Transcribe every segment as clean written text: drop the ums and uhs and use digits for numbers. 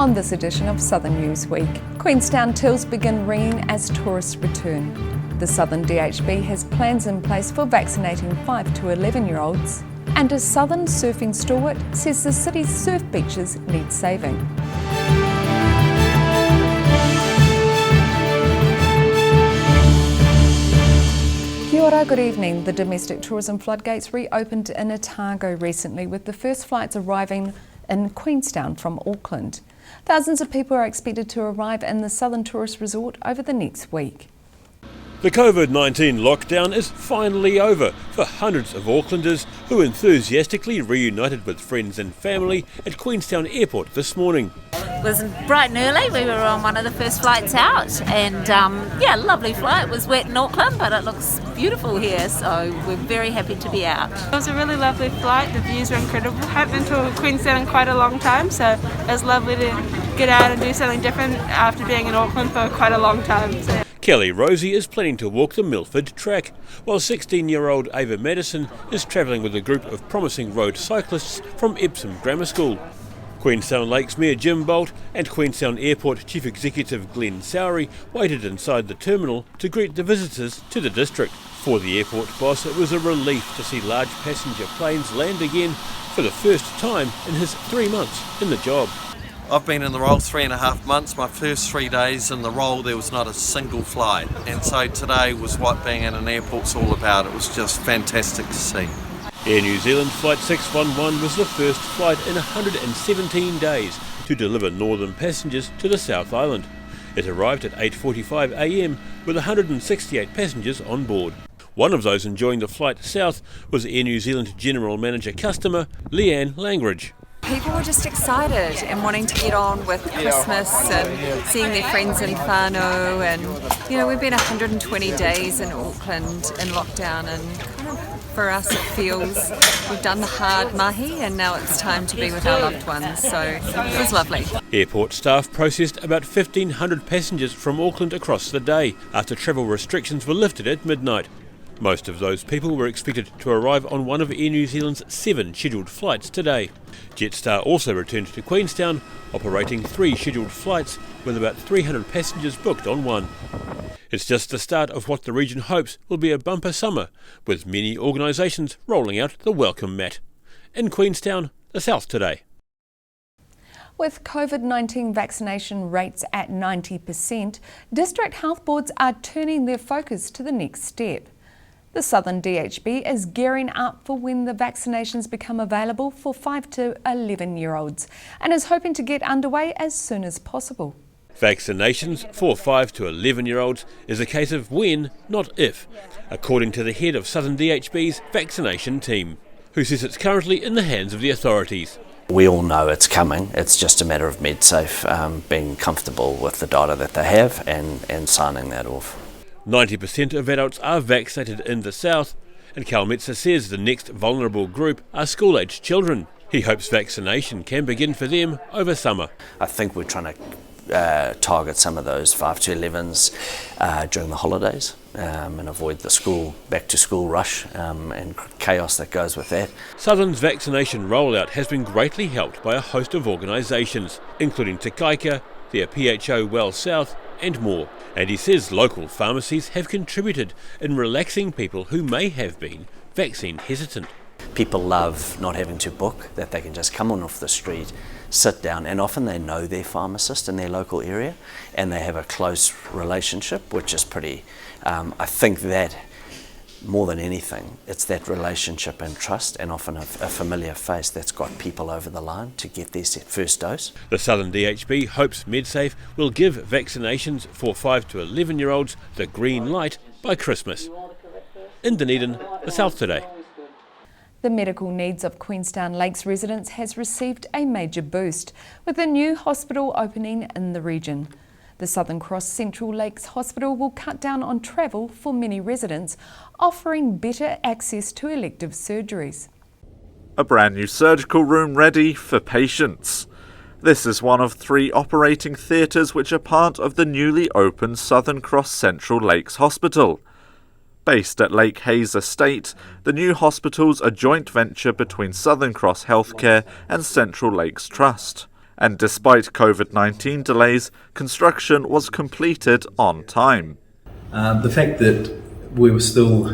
on this edition of Southern Newsweek. Queenstown tills begin ringing as tourists return. The Southern DHB has plans in place for vaccinating 5 to 11-year-olds. And a Southern surfing stalwart says the city's surf beaches need saving. Kia ora, good evening. The domestic tourism floodgates reopened in Otago recently, with the first flights arriving in Queenstown from Auckland. Thousands of people are expected to arrive in the Southern Tourist Resort over the next week. The COVID-19 lockdown is finally over for hundreds of Aucklanders who enthusiastically reunited with friends and family at Queenstown Airport this morning. It was bright and early. We were on one of the first flights out, and lovely flight. It was wet in Auckland, but it looks beautiful here, so we're very happy to be out. It was a really lovely flight. The views were incredible. I haven't been to Queenstown in quite a long time, so it was lovely to get out and do something different after being in Auckland for quite a long time. So. Kelly Rosie is planning to walk the Milford track, while 16-year-old Ava Madison is travelling with a group of promising road cyclists from Epsom Grammar School. Queenstown Lakes Mayor Jim Bolt and Queenstown Airport Chief Executive Glenn Sowry waited inside the terminal to greet the visitors to the district. For the airport boss, it was a relief to see large passenger planes land again for the first time in his 3 months in the job. I've been in the role 3.5 months. My first 3 days in the role, there was not a single flight. And so today was what being in an airport's all about. It was just fantastic to see. Air New Zealand Flight 611 was the first flight in 117 days to deliver northern passengers to the South Island. It arrived at 8:45 a.m. with 168 passengers on board. One of those enjoying the flight south was Air New Zealand General Manager Customer Leanne Langridge. People were just excited and wanting to get on with Christmas and seeing their friends in whānau, and we've been 120 days in Auckland in lockdown, and kind of for us it feels we've done the hard mahi and now it's time to be with our loved ones, so it was lovely. Airport staff processed about 1,500 passengers from Auckland across the day after travel restrictions were lifted at midnight. Most of those people were expected to arrive on one of Air New Zealand's 7 scheduled flights today. Jetstar also returned to Queenstown, operating 3 scheduled flights with about 300 passengers booked on one. It's just the start of what the region hopes will be a bumper summer, with many organisations rolling out the welcome mat. In Queenstown, the South Today. With COVID-19 vaccination rates at 90%, district health boards are turning their focus to the next step. The Southern DHB is gearing up for when the vaccinations become available for 5 to 11-year-olds and is hoping to get underway as soon as possible. Vaccinations for 5 to 11-year-olds is a case of when, not if, according to the head of Southern DHB's vaccination team, who says it's currently in the hands of the authorities. We all know it's coming. It's just a matter of MedSafe being comfortable with the data that they have and signing that off. 90% of adults are vaccinated in the south, and Cal Metzer says the next vulnerable group are school-aged children. He hopes vaccination can begin for them over summer. I think we're trying to target some of those 5 to 11s during the holidays and avoid the back-to-school rush and chaos that goes with that. Southern's vaccination rollout has been greatly helped by a host of organisations, including Te Kaika, the PHO Well South, and more. And he says local pharmacies have contributed in relaxing people who may have been vaccine hesitant. People love not having to book, that they can just come on off the street, sit down, and often they know their pharmacist in their local area and they have a close relationship, which is pretty, I think that more than anything, it's that relationship and trust, and often a familiar face that's got people over the line to get their first dose. The Southern DHB hopes MedSafe will give vaccinations for 5 to 11-year-olds the green light by Christmas. In Dunedin, the South Today. The medical needs of Queenstown Lakes residents has received a major boost with a new hospital opening in the region. The Southern Cross Central Lakes Hospital will cut down on travel for many residents, offering better access to elective surgeries. A brand new surgical room ready for patients. This is one of 3 operating theatres which are part of the newly opened Southern Cross Central Lakes Hospital. Based at Lake Hayes Estate, the new hospital's a joint venture between Southern Cross Healthcare and Central Lakes Trust. And despite COVID-19 delays, construction was completed on time. The fact that we were still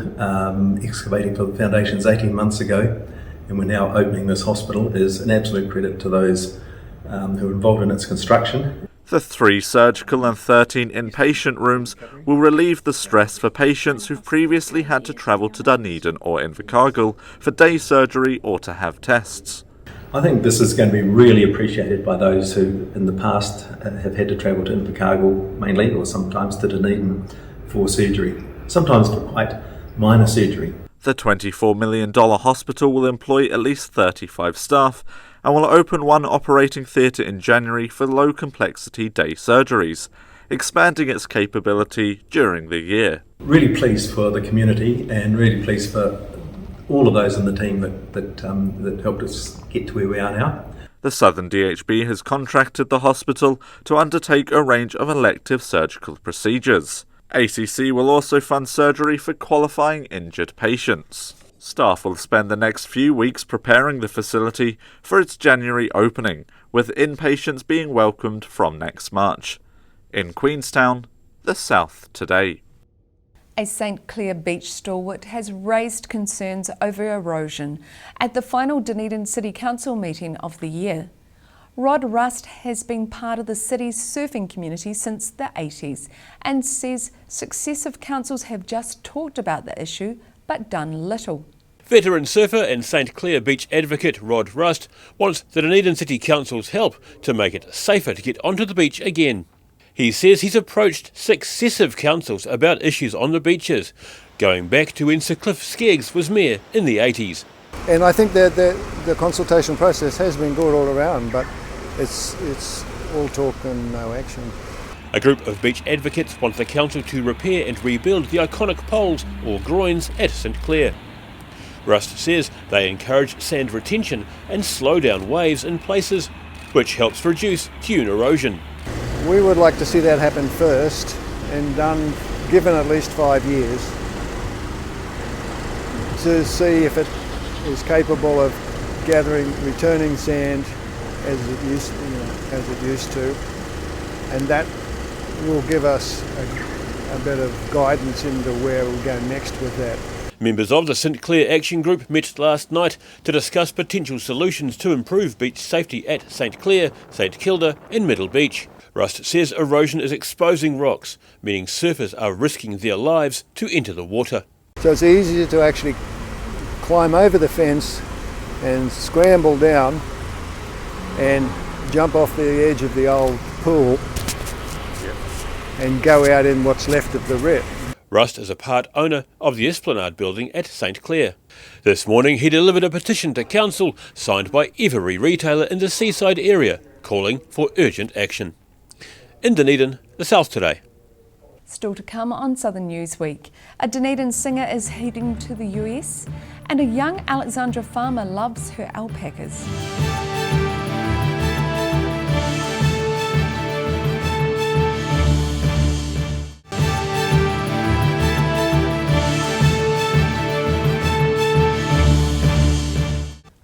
excavating for the foundations 18 months ago and we're now opening this hospital is an absolute credit to those who were involved in its construction. The 3 surgical and 13 inpatient rooms will relieve the stress for patients who've previously had to travel to Dunedin or Invercargill for day surgery or to have tests. I think this is going to be really appreciated by those who in the past have had to travel to Invercargill mainly, or sometimes to Dunedin for surgery, sometimes for quite minor surgery. The $24 million hospital will employ at least 35 staff and will open 1 operating theatre in January for low complexity day surgeries, expanding its capability during the year. Really pleased for the community and really pleased for all of those in the team that helped us get to where we are now. The Southern DHB has contracted the hospital to undertake a range of elective surgical procedures. ACC will also fund surgery for qualifying injured patients. Staff will spend the next few weeks preparing the facility for its January opening, with inpatients being welcomed from next March. In Queenstown, the South Today. A St Clair beach stalwart has raised concerns over erosion at the final Dunedin City Council meeting of the year. Rod Rust has been part of the city's surfing community since the 80s and says successive councils have just talked about the issue but done little. Veteran surfer and St Clair beach advocate Rod Rust wants the Dunedin City Council's help to make it safer to get onto the beach again. He says he's approached successive councils about issues on the beaches, going back to when Sir Cliff Skeggs was mayor in the 80s. And I think that the consultation process has been good all around, but it's all talk and no action. A group of beach advocates want the council to repair and rebuild the iconic poles or groins at St Clair. Rust says they encourage sand retention and slow down waves in places, which helps reduce dune erosion. We would like to see that happen first and done, given at least 5 years, to see if it is capable of returning sand as it used to, and that will give us a bit of guidance into where we'll go next with that. Members of the St Clair Action Group met last night to discuss potential solutions to improve beach safety at St Clair, St Kilda and Middle Beach. Rust says erosion is exposing rocks, meaning surfers are risking their lives to enter the water. So it's easier to actually climb over the fence and scramble down and jump off the edge of the old pool and go out in what's left of the rip. Rust is a part owner of the Esplanade building at St Clair. This morning he delivered a petition to council signed by every retailer in the seaside area, calling for urgent action. In Dunedin, the South Today. Still to come on Southern Newsweek, a Dunedin singer is heading to the US and a young Alexandra farmer loves her alpacas.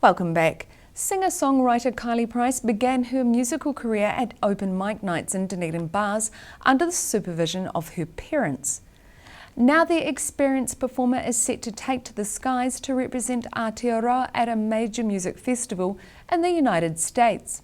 Welcome back. Singer-songwriter Kylie Price began her musical career at open mic nights in Dunedin bars under the supervision of her parents. Now the experienced performer is set to take to the skies to represent Aotearoa at a major music festival in the United States.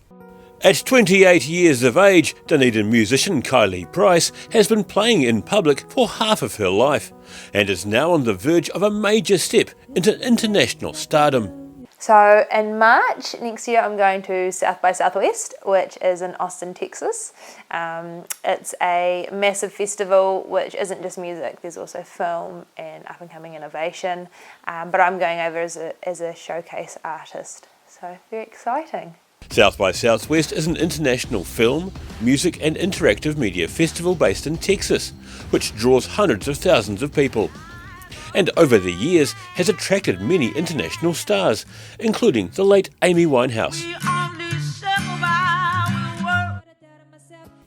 At 28 years of age, Dunedin musician Kylie Price has been playing in public for half of her life and is now on the verge of a major step into international stardom. So in March next year I'm going to South by Southwest, which is in Austin, Texas. It's a massive festival which isn't just music, there's also film and up and coming innovation, but I'm going over as a showcase artist, so very exciting. South by Southwest is an international film, music and interactive media festival based in Texas, which draws hundreds of thousands of people. And over the years has attracted many international stars, including the late Amy Winehouse.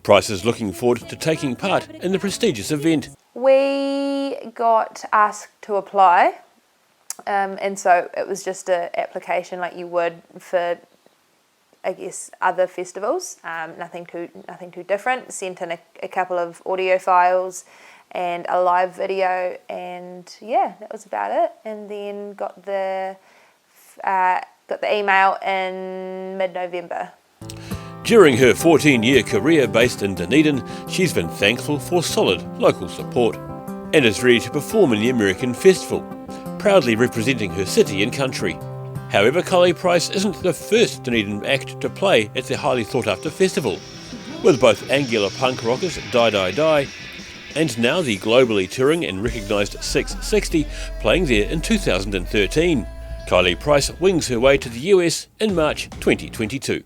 Price is looking forward to taking part in the prestigious event. We got asked to apply, and so it was just an application like you would for I guess, other festivals. Nothing too different. Sent in a couple of audio files and a live video, and yeah, that was about it. And then got the email in mid-November. During her 14-year career based in Dunedin, she's been thankful for solid local support and is ready to perform in the American Festival, proudly representing her city and country. However, Kylie Price isn't the first Dunedin act to play at the highly sought-after festival, with both angular punk rockers Die Die Die and now the globally touring and recognised 660 playing there in 2013. Kylie Price wings her way to the US in March 2022.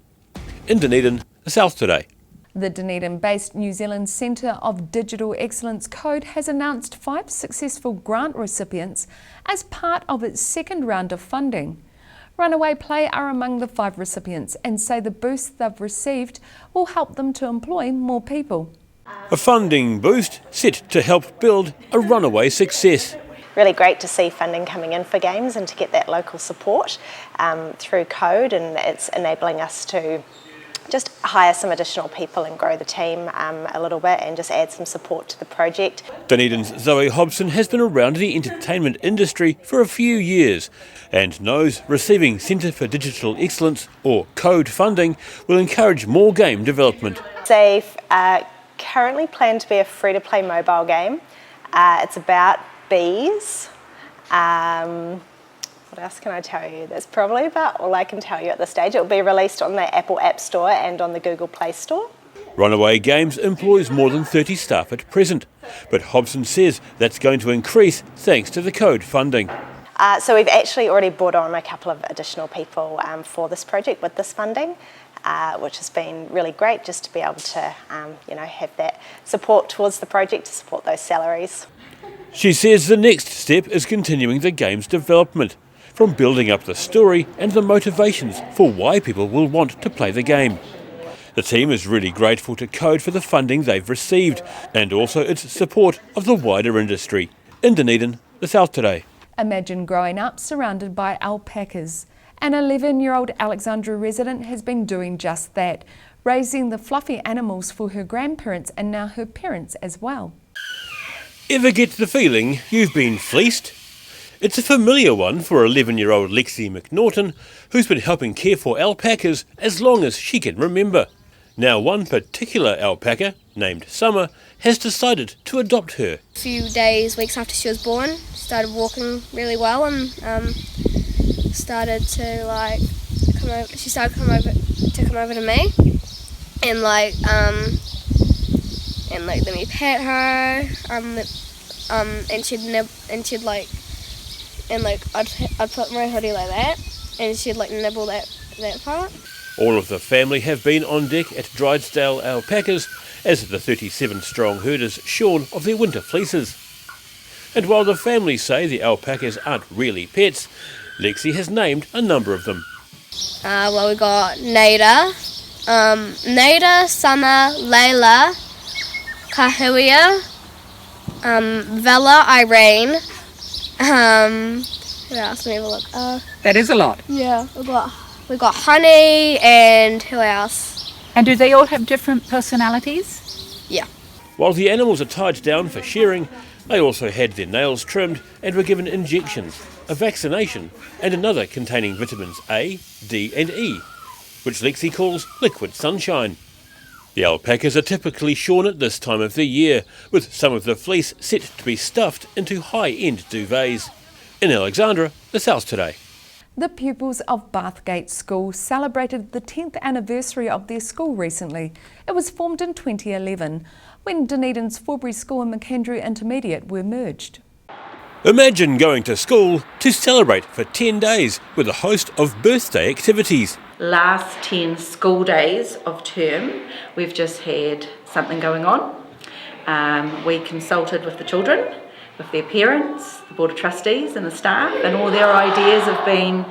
In Dunedin, the South Today. The Dunedin-based New Zealand Centre of Digital Excellence Code has announced 5 successful grant recipients as part of its second round of funding. Runaway Play are among the 5 recipients and say the boost they've received will help them to employ more people. A funding boost set to help build a runaway success. Really great to see funding coming in for games and to get that local support through Code, and it's enabling us to just hire some additional people and grow the team a little bit and just add some support to the project. Dunedin's Zoe Hobson has been around the entertainment industry for a few years and knows receiving Centre for Digital Excellence, or CODE funding, will encourage more game development. They currently plan to be a free-to-play mobile game. It's about bees. What else can I tell you? That's probably about all I can tell you at this stage. It will be released on the Apple App Store and on the Google Play Store. Runaway Games employs more than 30 staff at present, but Hobson says that's going to increase thanks to the CODE funding. So we've actually already brought on a couple of additional people for this project with this funding, which has been really great just to be able to have that support towards the project to support those salaries. She says the next step is continuing the game's development, from building up the story and the motivations for why people will want to play the game. The team is really grateful to CODE for the funding they've received and also its support of the wider industry. In Dunedin, the South Today. Imagine growing up surrounded by alpacas. An 11-year-old Alexandra resident has been doing just that, raising the fluffy animals for her grandparents and now her parents as well. Ever get the feeling you've been fleeced? It's a familiar one for 11-year-old Lexi McNaughton, who's been helping care for alpacas as long as she can remember. Now one particular alpaca, named Summer, has decided to adopt her. A few weeks after she was born, started walking really well and started to come over to me and let me pet her I'd put my hoodie like that and she'd nibble that part. All of the family have been on deck at Drysdale Alpacas as the 37-strong herders shorn of their winter fleeces. And while the family say the alpacas aren't really pets, Lexi has named a number of them. We got Nada, Summer, Layla, Kahuia, Vela, Irene. Who else? Let me have a look. That is a lot. Yeah, we got Honey and who else? And do they all have different personalities? Yeah. While the animals are tied down for shearing, they also had their nails trimmed and were given injections, a vaccination, and another containing vitamins A, D and E, which Lexi calls liquid sunshine. The alpacas are typically shorn at this time of the year, with some of the fleece set to be stuffed into high-end duvets. In Alexandra, the South Today. The pupils of Bathgate School celebrated the 10th anniversary of their school recently. It was formed in 2011, when Dunedin's Forbury School and McAndrew Intermediate were merged. Imagine going to school to celebrate for 10 days with a host of birthday activities. Last 10 school days of term, we've just had something going on. We consulted with the children, with their parents, the Board of Trustees and the staff, and all their ideas have been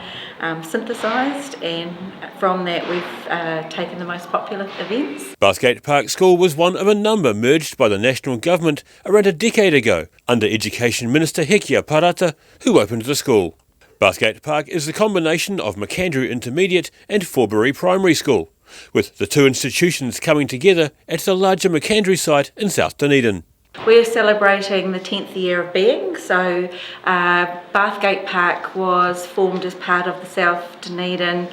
synthesised, and from that we've taken the most popular events. Bathgate Park School was one of a number merged by the National Government around a decade ago under Education Minister Hekia Parata, who opened the school. Bathgate Park is the combination of McAndrew Intermediate and Forbury Primary School, with the two institutions coming together at the larger McAndrew site in South Dunedin. We're celebrating the 10th year of being, so Bathgate Park was formed as part of the South Dunedin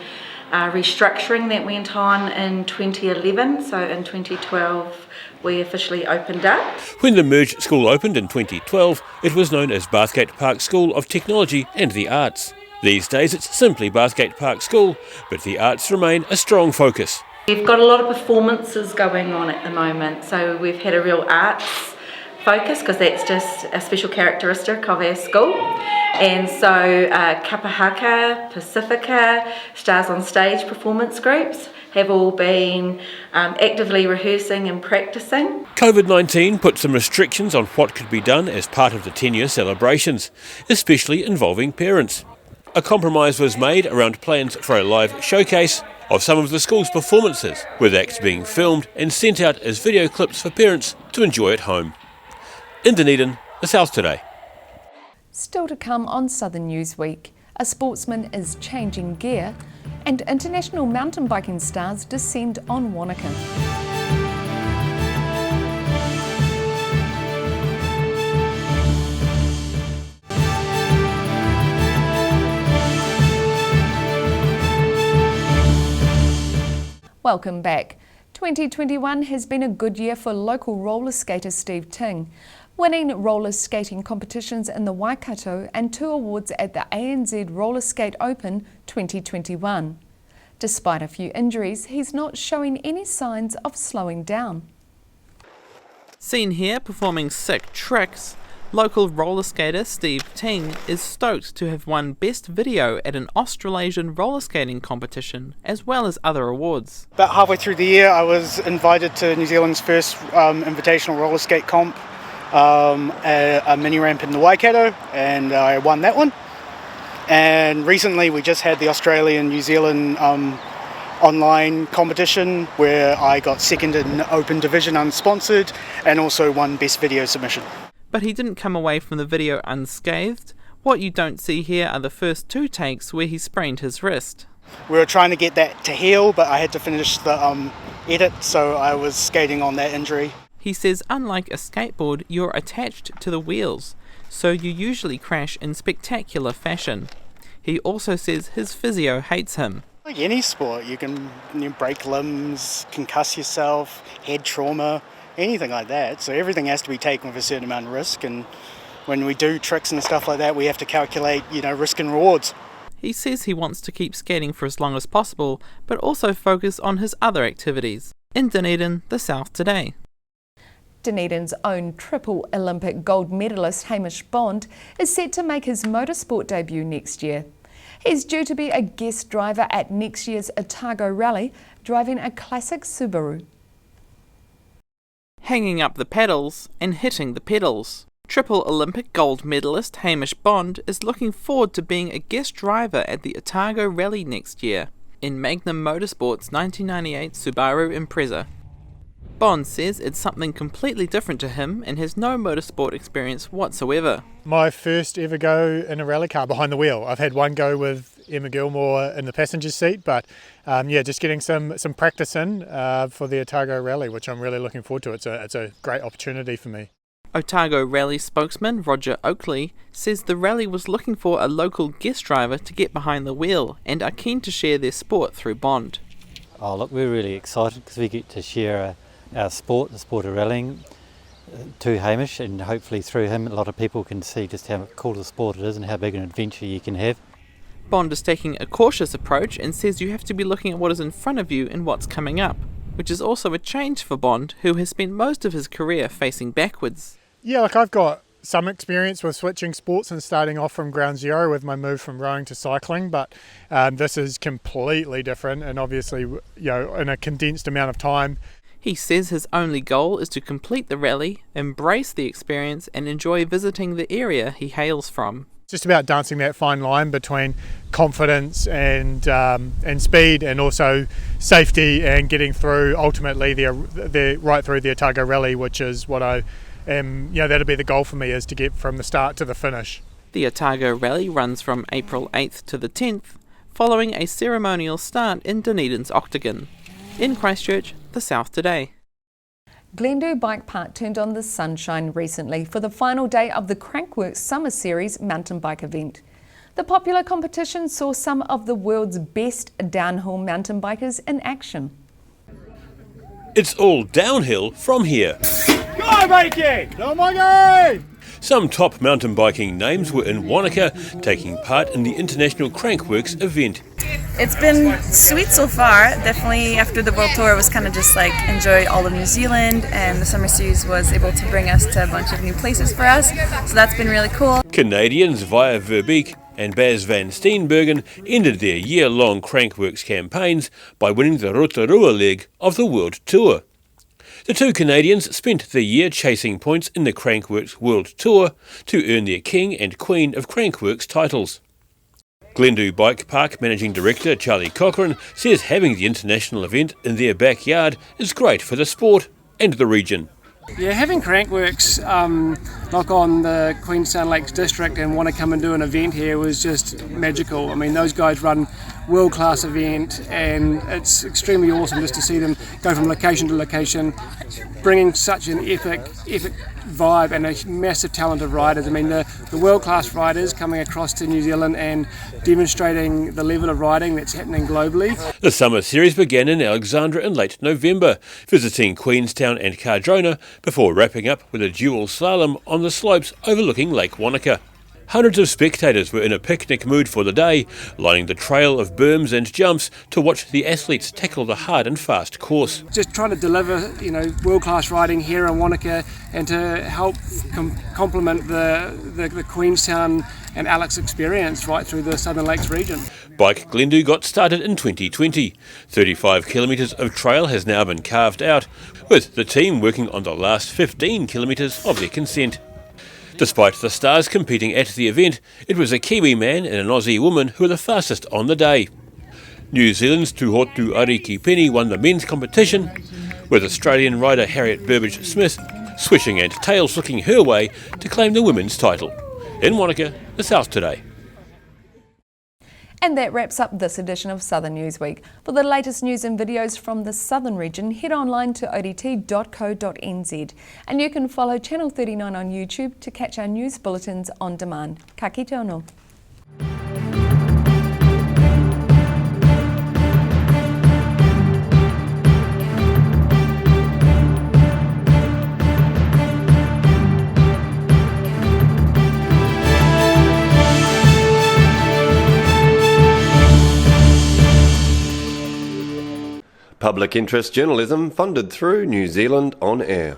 restructuring that went on in 2011, so in 2012 we officially opened up. When the merged school opened in 2012, it was known as Bathgate Park School of Technology and the Arts. These days it's simply Bathgate Park School, but the arts remain a strong focus. We've got a lot of performances going on at the moment, so we've had a real arts focus because that's just a special characteristic of our school. And so Kapahaka, Pacifica, Stars on Stage performance groups have all been actively rehearsing and practicing. COVID-19 put some restrictions on what could be done as part of the 10-year celebrations, especially involving parents. A compromise was made around plans for a live showcase of some of the school's performances, with acts being filmed and sent out as video clips for parents to enjoy at home. In Dunedin, the South Today. Still to come on Southern Newsweek, a sportsman is changing gear and international mountain biking stars descend on Wanaka. Welcome back. 2021 has been a good year for local roller skater Steve Ting, winning roller skating competitions in the Waikato and 2 awards at the ANZ Roller Skate Open 2021. Despite a few injuries, he's not showing any signs of slowing down. Seen here performing sick tricks, local roller skater Steve Ting is stoked to have won Best Video at an Australasian roller skating competition, as well as other awards. About halfway through the year I was invited to New Zealand's first invitational roller skate comp, a mini ramp in the Waikato, and I won that one. And recently we just had the Australian-New Zealand online competition where I got second in Open Division unsponsored and also won Best Video Submission. But he didn't come away from the video unscathed. What you don't see here are the first 2 takes where he sprained his wrist. We were trying to get that to heal, but I had to finish the edit, so I was skating on that injury. He says unlike a skateboard, you're attached to the wheels, so you usually crash in spectacular fashion. He also says his physio hates him. Like any sport, you can break limbs, concuss yourself, head trauma, anything like that. So everything has to be taken with a certain amount of risk, and when we do tricks and stuff like that, we have to calculate, risk and rewards. He says he wants to keep skating for as long as possible, but also focus on his other activities. In Dunedin, the South Today. Dunedin's own triple Olympic gold medalist Hamish Bond is set to make his motorsport debut next year. He's due to be a guest driver at next year's Otago Rally, driving a classic Subaru. Hanging up the paddles and hitting the pedals. Triple Olympic gold medalist Hamish Bond is looking forward to being a guest driver at the Otago Rally next year in Magnum Motorsport's 1998 Subaru Impreza. Bond says it's something completely different to him and has no motorsport experience whatsoever. My first ever go in a rally car behind the wheel. I've had one go with Emma Gilmore in the passenger seat, but just getting some practice in for the Otago Rally, which I'm really looking forward to. It's a great opportunity for me. Otago Rally spokesman Roger Oakley says the rally was looking for a local guest driver to get behind the wheel and are keen to share their sport through Bond. Oh look, we're really excited because we get to share our sport, the sport of rallying, to Hamish, and hopefully through him a lot of people can see just how cool a sport it is and how big an adventure you can have. Bond is taking a cautious approach and says you have to be looking at what is in front of you and what's coming up, which is also a change for Bond, who has spent most of his career facing backwards. Yeah, I've got some experience with switching sports and starting off from ground zero with my move from rowing to cycling, but this is completely different and obviously in a condensed amount of time. He says his only goal is to complete the rally, embrace the experience and enjoy visiting the area he hails from. It's just about dancing that fine line between confidence and speed, and also safety, and getting through ultimately the right through the Otago Rally, which is what I am. That'll be the goal for me, is to get from the start to the finish. The Otago Rally runs from April 8th to the 10th, following a ceremonial start in Dunedin's Octagon. In Christchurch, the South Today. Glendhu Bike Park turned on the sunshine recently for the final day of the Crankworx Summer Series mountain bike event. The popular competition saw some of the world's best downhill mountain bikers in action. It's all downhill from here. Go, Mikey! Go, Mikey! Some top mountain biking names were in Wanaka, taking part in the International Crankworx event. It's been sweet so far. Definitely after the World Tour, it was kind of just like enjoy all of New Zealand, and the Summer Series was able to bring us to a bunch of new places for us. So that's been really cool. Canadians Via Verbeek and Baz van Steenbergen ended their year-long Crankworx campaigns by winning the Rotorua leg of the World Tour. The two Canadians spent the year chasing points in the Crankworx World Tour to earn their King and Queen of Crankworx titles. Glendhu Bike Park Managing Director Charlie Cochran says having the international event in their backyard is great for the sport and the region. Yeah, having Crankworx knock on the Queenstown Lakes District and want to come and do an event here was just magical. I mean, those guys run world-class event, and it's extremely awesome just to see them go from location to location, bringing such an epic vibe and a massive talent of riders. I mean, the world-class riders coming across to New Zealand and demonstrating the level of riding that's happening globally. The summer series began in Alexandra in late November, visiting Queenstown and Cardrona before wrapping up with a dual slalom on the slopes overlooking Lake Wanaka. Hundreds of spectators were in a picnic mood for the day, lining the trail of berms and jumps to watch the athletes tackle the hard and fast course. Just trying to deliver, world-class riding here in Wanaka and to help complement the Queenstown and Alex experience right through the Southern Lakes region. Bike Glendhu got started in 2020. 35 kilometres of trail has now been carved out, with the team working on the last 15 kilometres of their consent. Despite the stars competing at the event, it was a Kiwi man and an Aussie woman who were the fastest on the day. New Zealand's Tuhotu Ariki Penny won the men's competition, with Australian rider Harriet Burbage-Smith swishing and tail-flicking her way to claim the women's title. In Wanaka, the South Today. And that wraps up this edition of Southern Newsweek. For the latest news and videos from the Southern region, head online to odt.co.nz. And you can follow Channel 39 on YouTube to catch our news bulletins on demand. Ka kite anō. Public interest journalism funded through New Zealand On Air.